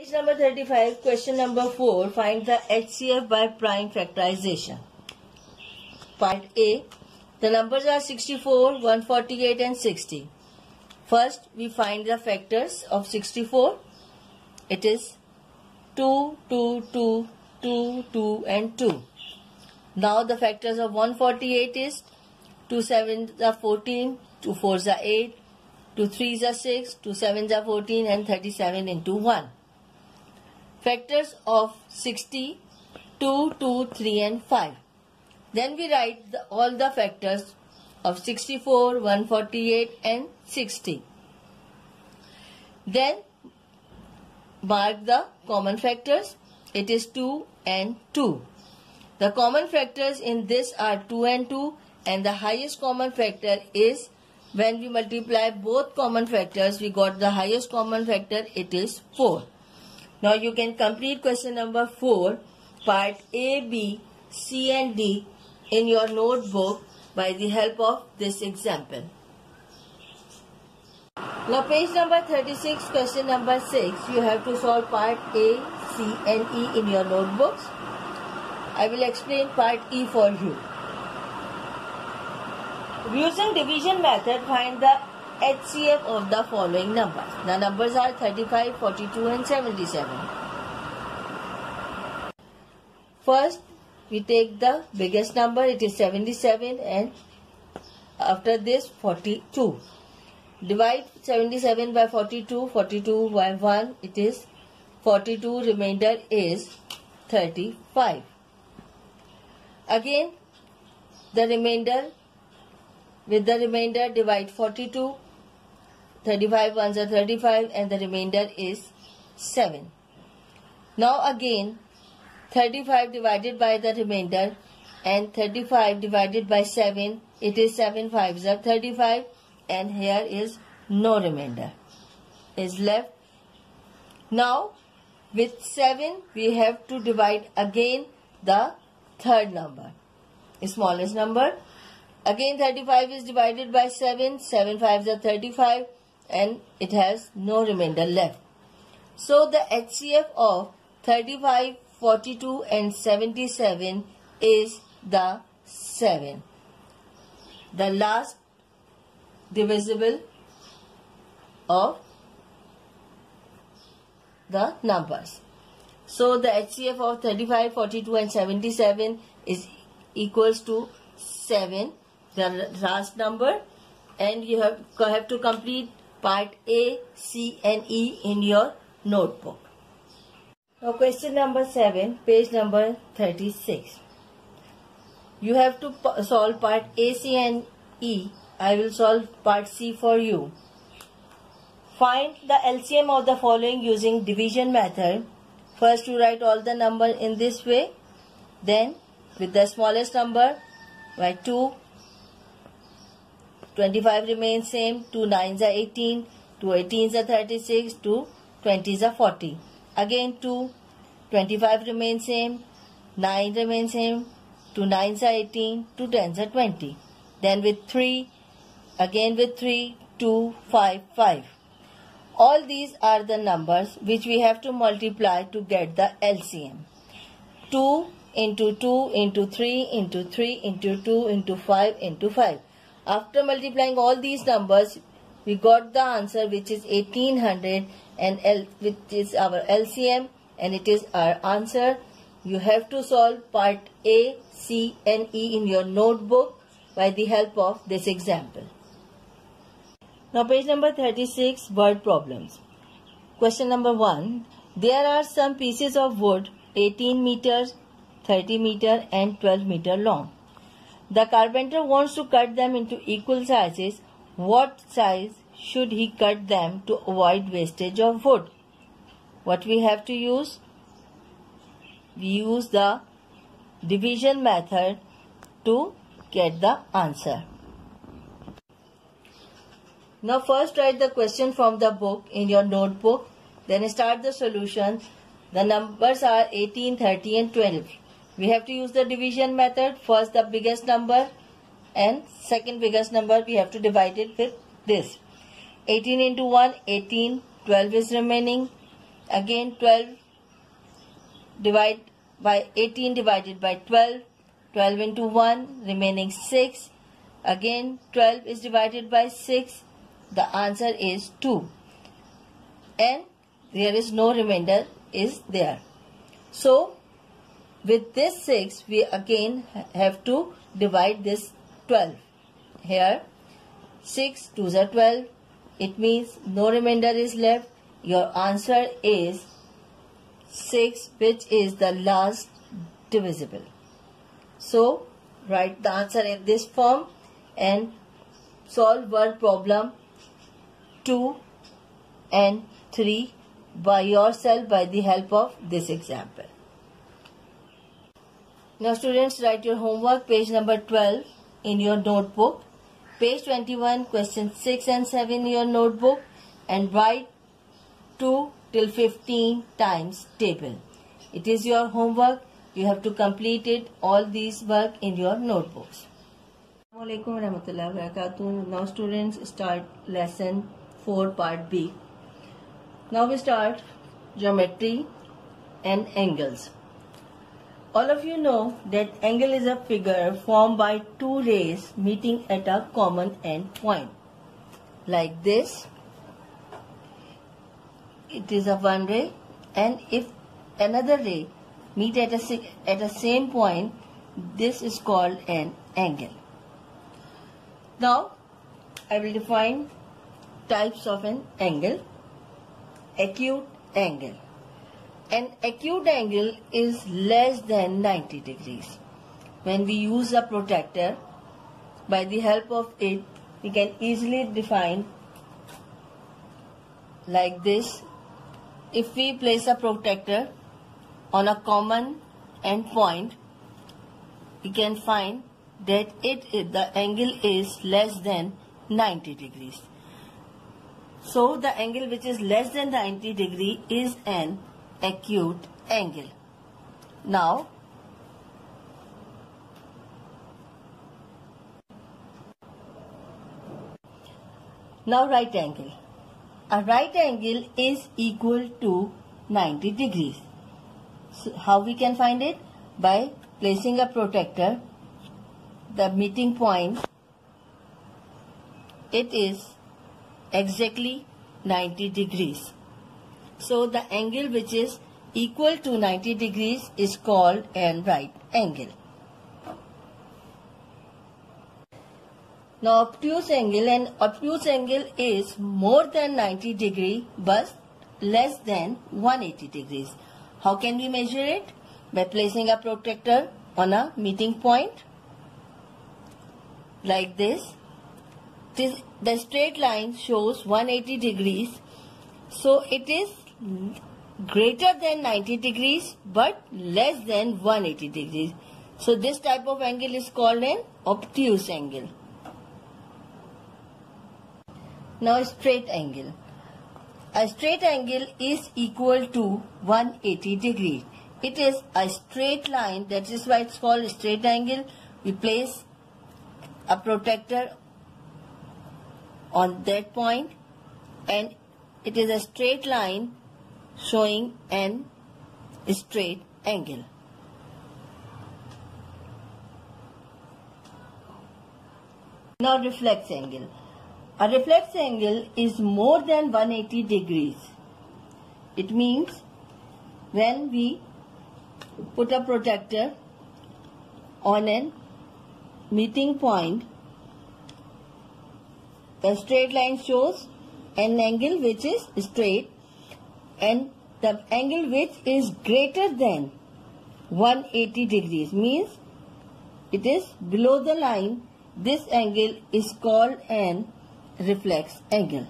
Page number 35, question number 4. Find the HCF by prime factorization. Part A. The numbers are 64, 148 and 60. First, we find the factors of 64. It is 2, 2, 2, 2, 2 and 2. Now the factors of 148 is 2 7s are 14, 2 4s are 8, 2 3s are 6, 2 7s are 14 and 37 into 1. Factors of 60, 2, 2, 3 and 5. Then we write all the factors of 64, 148 and 60. Then mark the common factors. It is 2 and 2. The common factors in this are 2 and 2, and the highest common factor is when we multiply both common factors, we got the highest common factor, it is 4. Now you can complete question number 4, part A, B, C and D in your notebook by the help of this example. Now page number 36, question number 6, you have to solve part A, C and E in your notebooks. I will explain part E for you. Using division method, find the HCF of the following numbers. The numbers are 35, 42 and 77. First, we take the biggest number, it is 77, and after this 42. Divide 77 by 42, 42 by 1, it is 42, remainder is 35. Again, the remainder, with the remainder divide 42, 35 ones are 35 and the remainder is 7. Now again 35 divided by the remainder and 35 divided by 7, it is 7 5s are 35 and here is no remainder is left. Now with 7 we have to divide again the third number, smallest number. Again 35 is divided by 7, 7 5s are 35 and it has no remainder left. So the HCF of 35, 42 and 77 is the 7. The last divisible of the numbers. So the HCF of 35, 42 and 77 is equals to 7. The last number, and you have to complete part A, C and E in your notebook. Now question number 7, page number 36. You have to solve part A, C and E. I will solve part C for you. Find the LCM of the following using division method. First you write all the number in this way. Then with the smallest number write 2. 25 remains same, 2 9s are 18, 2 18s are 36, 2 20s are 40. Again 2, 25 remains same, 9 remains same, 2 9s are 18, 2 10s are 20. Then with 3, again with 3, 2, 5, 5. All these are the numbers which we have to multiply to get the LCM. 2 into 2 into 3 into 3 into 2 into 5 into 5. After multiplying all these numbers, we got the answer which is 1800 and which is our LCM and it is our answer. You have to solve part A, C and E in your notebook by the help of this example. Now page number 36, word problems. Question number 1. There are some pieces of wood 18 meters, 30 meter and 12 meter long. The carpenter wants to cut them into equal sizes. What size should he cut them to avoid wastage of wood? What we have to use? We use the division method to get the answer. Now first write the question from the book in your notebook. Then start the solution. The numbers are 18, 30 and 12. We have to use the division method. First the biggest number and second biggest number we have to divide it with this. 18 into 1, 18, 12 is remaining. Again 18 divided by 12. 12 into 1, remaining 6. Again 12 is divided by 6. The answer is 2. And there is no remainder is there. So with this 6 we again have to divide this 12. Here 6 2s are 12. It means no remainder is left. Your answer is 6, which is the last divisible. So write the answer in this form and solve word problem 2 and 3 by yourself by the help of this example. Now students, write your homework, page number 12 in your notebook, page 21, questions 6 and 7 in your notebook, and write 2 till 15 times table. It is your homework. You have to complete it, all these work in your notebooks. Assalamualaikum warahmatullahi wabarakatuh. Now students, start lesson 4 part B. Now we start geometry and angles. All of you know that angle is a figure formed by two rays meeting at a common end point. Like this, it is a one ray, and if another ray meet at a same point, this is called an angle. Now I will define types of an angle. Acute angle. An acute angle is less than 90 degrees. When we use a protractor, by the help of it, we can easily define like this. If we place a protractor on a common end point, we can find that the angle is less than 90 degrees. So the angle which is less than 90 degree is an acute angle. Now right angle. A right angle is equal to 90 degrees. So how we can find it? By placing a protractor, the meeting point, it is exactly 90 degrees. So the angle which is equal to 90 degrees is called an right angle. Now obtuse angle. An obtuse angle is more than 90 degree but less than 180 degrees. How can we measure it? By placing a protractor on a meeting point like this. The straight line shows 180 degrees, so it is greater than 90 degrees but less than 180 degrees. So this type of angle is called an obtuse angle. Now straight angle. A straight angle is equal to 180 degrees. It is a straight line, that is why it's called straight angle. We place a protractor on that point and it is a straight line showing an straight angle. Now reflex angle. A reflex angle is more than 180 degrees. It means when we put a protractor on a meeting point, the straight line shows an angle which is straight, and the angle which is greater than 180 degrees means it is below the line. This angle is called an reflex angle.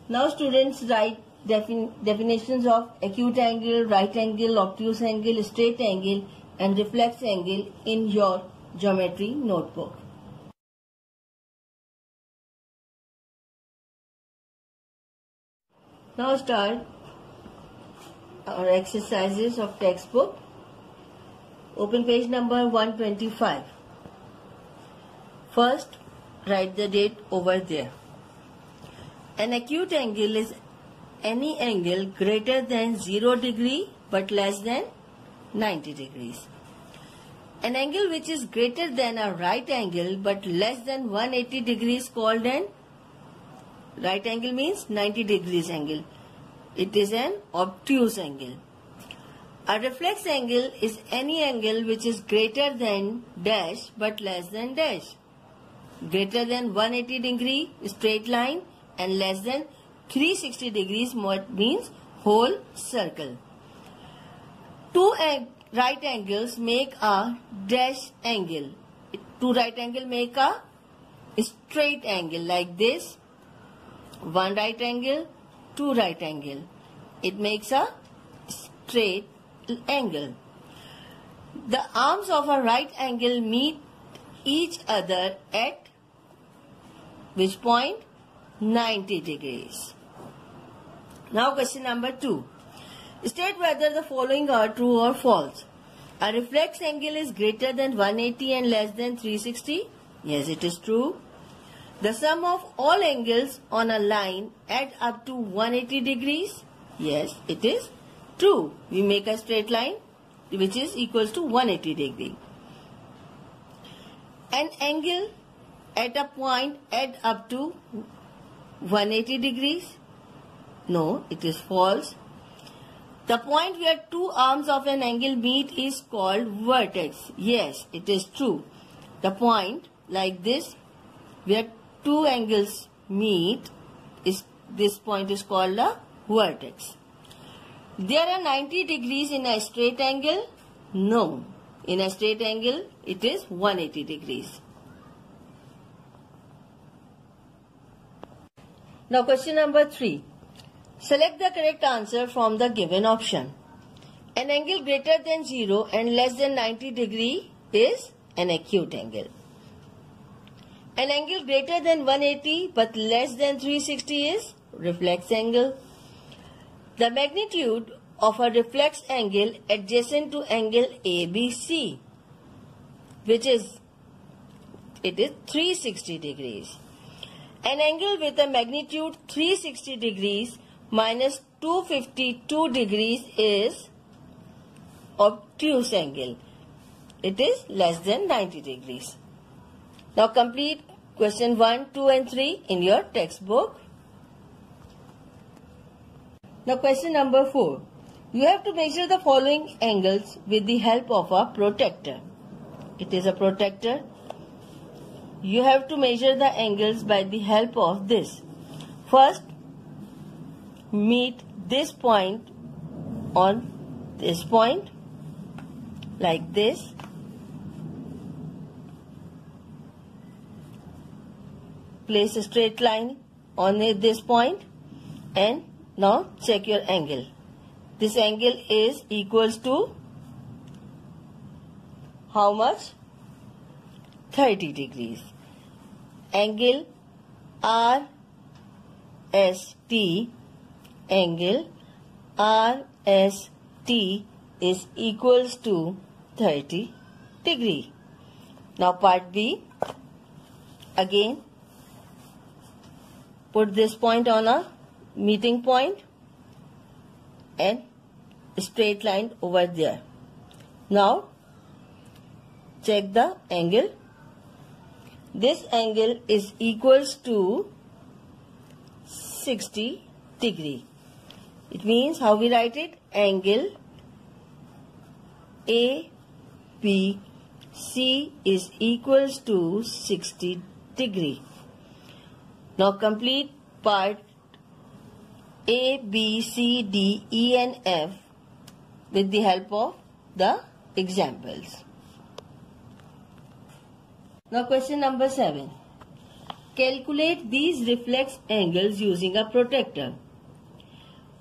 Now students, write definitions of acute angle, right angle, obtuse angle, straight angle and reflex angle in your geometry notebook. Now start our exercises of textbook. Open page number 125. First, write the date over there. An acute angle is any angle greater than 0 degree but less than 90 degrees. An angle which is greater than a right angle but less than 180 degrees called an right angle means 90 degrees angle. It is an obtuse angle. A reflex angle is any angle which is greater than dash but less than dash. Greater than 180 degree straight line and less than 360 degrees means whole circle. Two right angles make a dash angle. Two right angles make a straight angle like this. One right angle, two right angle. It makes a straight angle. The arms of a right angle meet each other at which point? 90 degrees. Now question number 2. State whether the following are true or false. A reflex angle is greater than 180 and less than 360. Yes, it is true. The sum of all angles on a line add up to 180 degrees. Yes, it is true. We make a straight line which is equals to 180 degree. An angle at a point add up to 180 degrees. No, it is false. The point where two arms of an angle meet is called vertex. Yes, it is true. The point like this where two angles meet, this point is called a vertex. There are 90 degrees in a straight angle? No. In a straight angle, it is 180 degrees. Now question number 3. Select the correct answer from the given option. An angle greater than 0 and less than 90 degree is an acute angle. An angle greater than 180 but less than 360 is reflex angle. The magnitude of a reflex angle adjacent to angle ABC, which is, it is 360 degrees. An angle with a magnitude 360 degrees minus 252 degrees is obtuse angle. It is less than 90 degrees. Now complete question 1, 2 and 3 in your textbook. Now question number 4. You have to measure the following angles with the help of a protractor. It is a protractor. You have to measure the angles by the help of this. First, meet this point on this point like this. Place a straight line on this point and now check your angle. This angle is equals to how much? 30 degrees. Angle RST, angle RST is equals to 30 degree. Now part B. Again, put this point on a meeting point and straight line over there. Now check the angle. This angle is equals to 60 degree. It means how we write it? Angle ABC is equals to 60 degree. Now complete part A, B, C, D, E and F with the help of the examples. Now question number 7. Calculate these reflex angles using a protractor.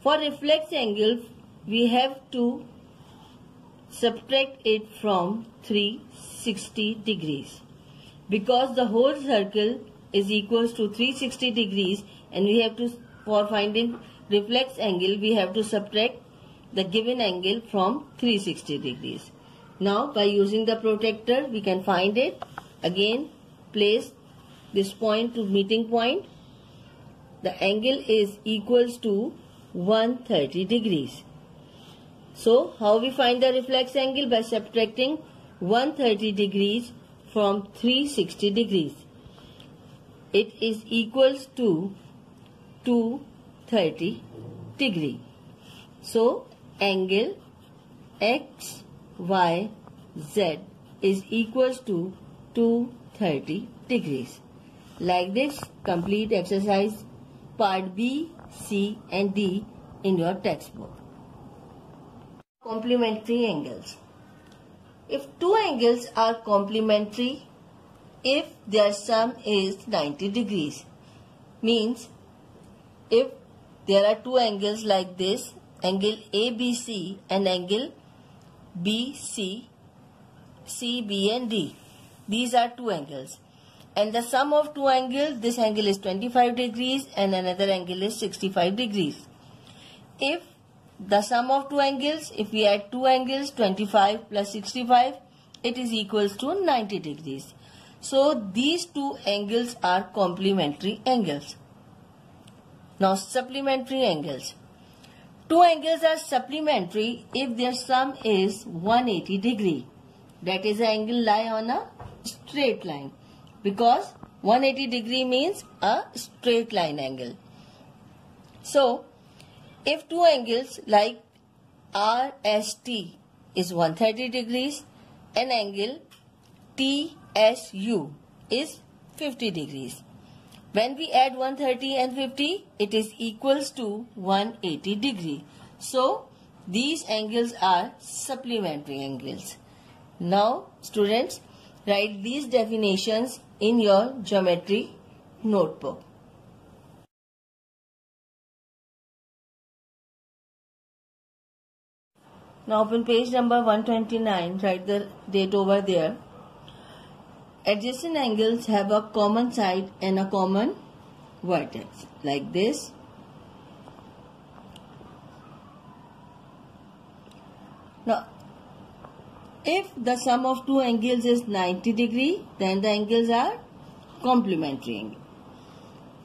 For reflex angle, we have to subtract it from 360 degrees. Because the whole circle is equals to 360 degrees and we have to, for finding reflex angle, we have to subtract the given angle from 360 degrees. Now by using the protractor, we can find it. Again, place this point to meeting point. The angle is equals to 130 degrees. So, how we find the reflex angle? By subtracting 130 degrees from 360 degrees. It is equals to 230 degree. So, angle XYZ is equals to 230 degrees. Like this, complete exercise part B, C and D in your textbook. Complementary angles. If two angles are complementary, if their sum is 90 degrees, means if there are two angles like this, angle ABC and angle BC, CB and D. These are two angles. And the sum of two angles, this angle is 25 degrees and another angle is 65 degrees. If the sum of two angles, if we add two angles, 25 plus 65, it is equals to 90 degrees. So these two angles are complementary angles. Now supplementary angles. Two angles are supplementary if their sum is 180 degree. That is, the angle lie on a straight line, because 180 degree means a straight line angle. So if two angles like RST is 130 degrees and angle TSU is 50 degrees. When we add 130 and 50, it is equals to 180 degree. So these angles are supplementary angles. Now students, write these definitions in your geometry notebook. Now open page number 129, write the date over there. Adjacent angles have a common side and a common vertex, like this. Now, if the sum of two angles is 90 degree, then the angles are complementary angles.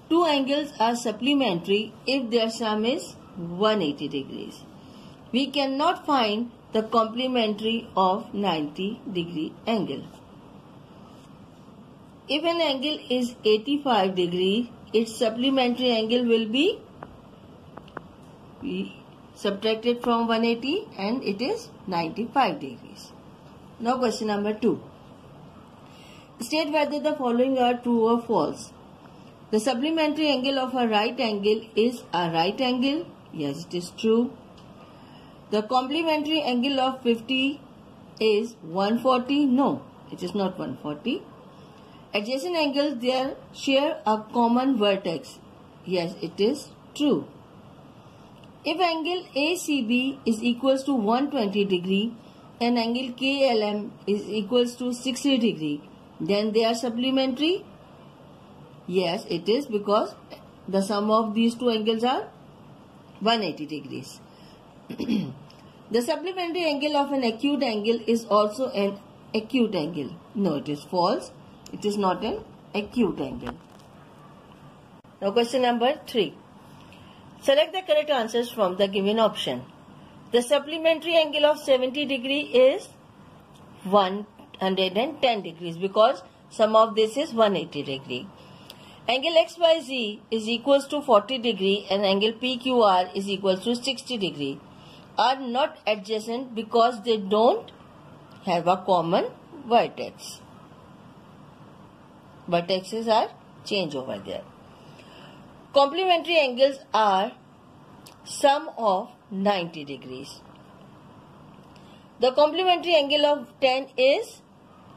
Two angles are supplementary if their sum is 180 degrees. We cannot find the complementary of 90 degree angle. If an angle is 85 degree, its supplementary angle will be subtracted from 180 and it is 95 degrees. Now question number 2. State whether the following are true or false. The supplementary angle of a right angle is a right angle. Yes, it is true. The complementary angle of 50 is 140. No, it is not 140. Adjacent angles, they share a common vertex. Yes, it is true. If angle ACB is equals to 120 degree and angle KLM is equals to 60 degree, then they are supplementary. Yes, it is, because the sum of these two angles are 180 degrees. The supplementary angle of an acute angle is also an acute angle. No, it is false. It is not an acute angle. Now question number 3. Select the correct answers from the given option. The supplementary angle of 70 degree is 110 degrees, because sum of this is 180 degree. Angle XYZ is equals to 40 degree and angle PQR is equals to 60 degree are not adjacent because they don't have a common vertex. Vertexes are changed over there. Complementary angles are sum of 90 degrees. The complementary angle of 10 is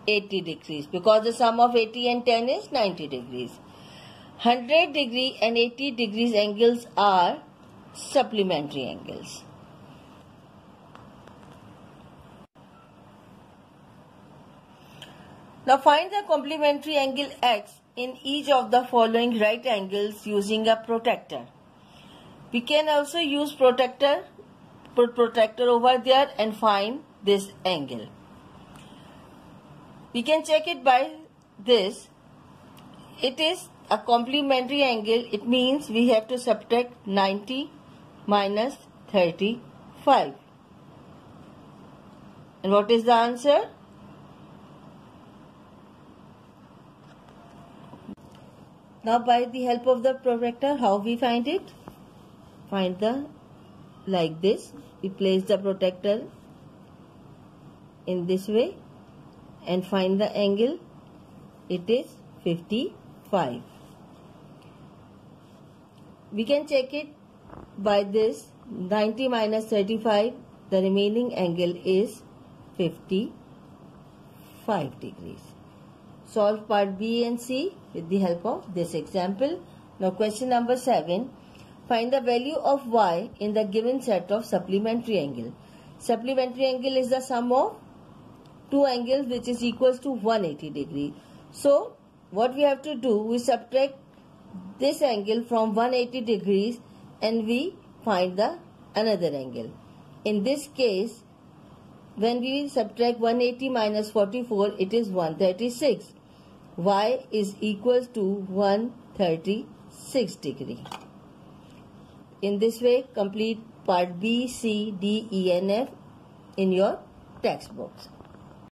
80 degrees, because the sum of 80 and 10 is 90 degrees. 100 degree and 80 degrees angles are supplementary angles. Now find the complementary angle X in each of the following right angles using a protractor. We can also use protractor, put protractor over there and find this angle. We can check it by this. It is a complementary angle. It means we have to subtract 90 minus 35. And what is the answer? Now by the help of the protractor, how we find it? Find the, like this, we place the protractor in this way and find the angle. It is 55. We can check it by this, 90 minus 35, the remaining angle is 55 degrees. Solve part B and C with the help of this example. Now question number 7. Find the value of y in the given set of supplementary angle. Supplementary angle is the sum of two angles which is equals to 180 degree. So what we have to do, we subtract this angle from 180 degrees and we find the another angle. In this case, when we subtract 180 minus 44, it is 136. Y is equals to 136 degree. In this way, complete part B, C, D, E and F in your textbooks.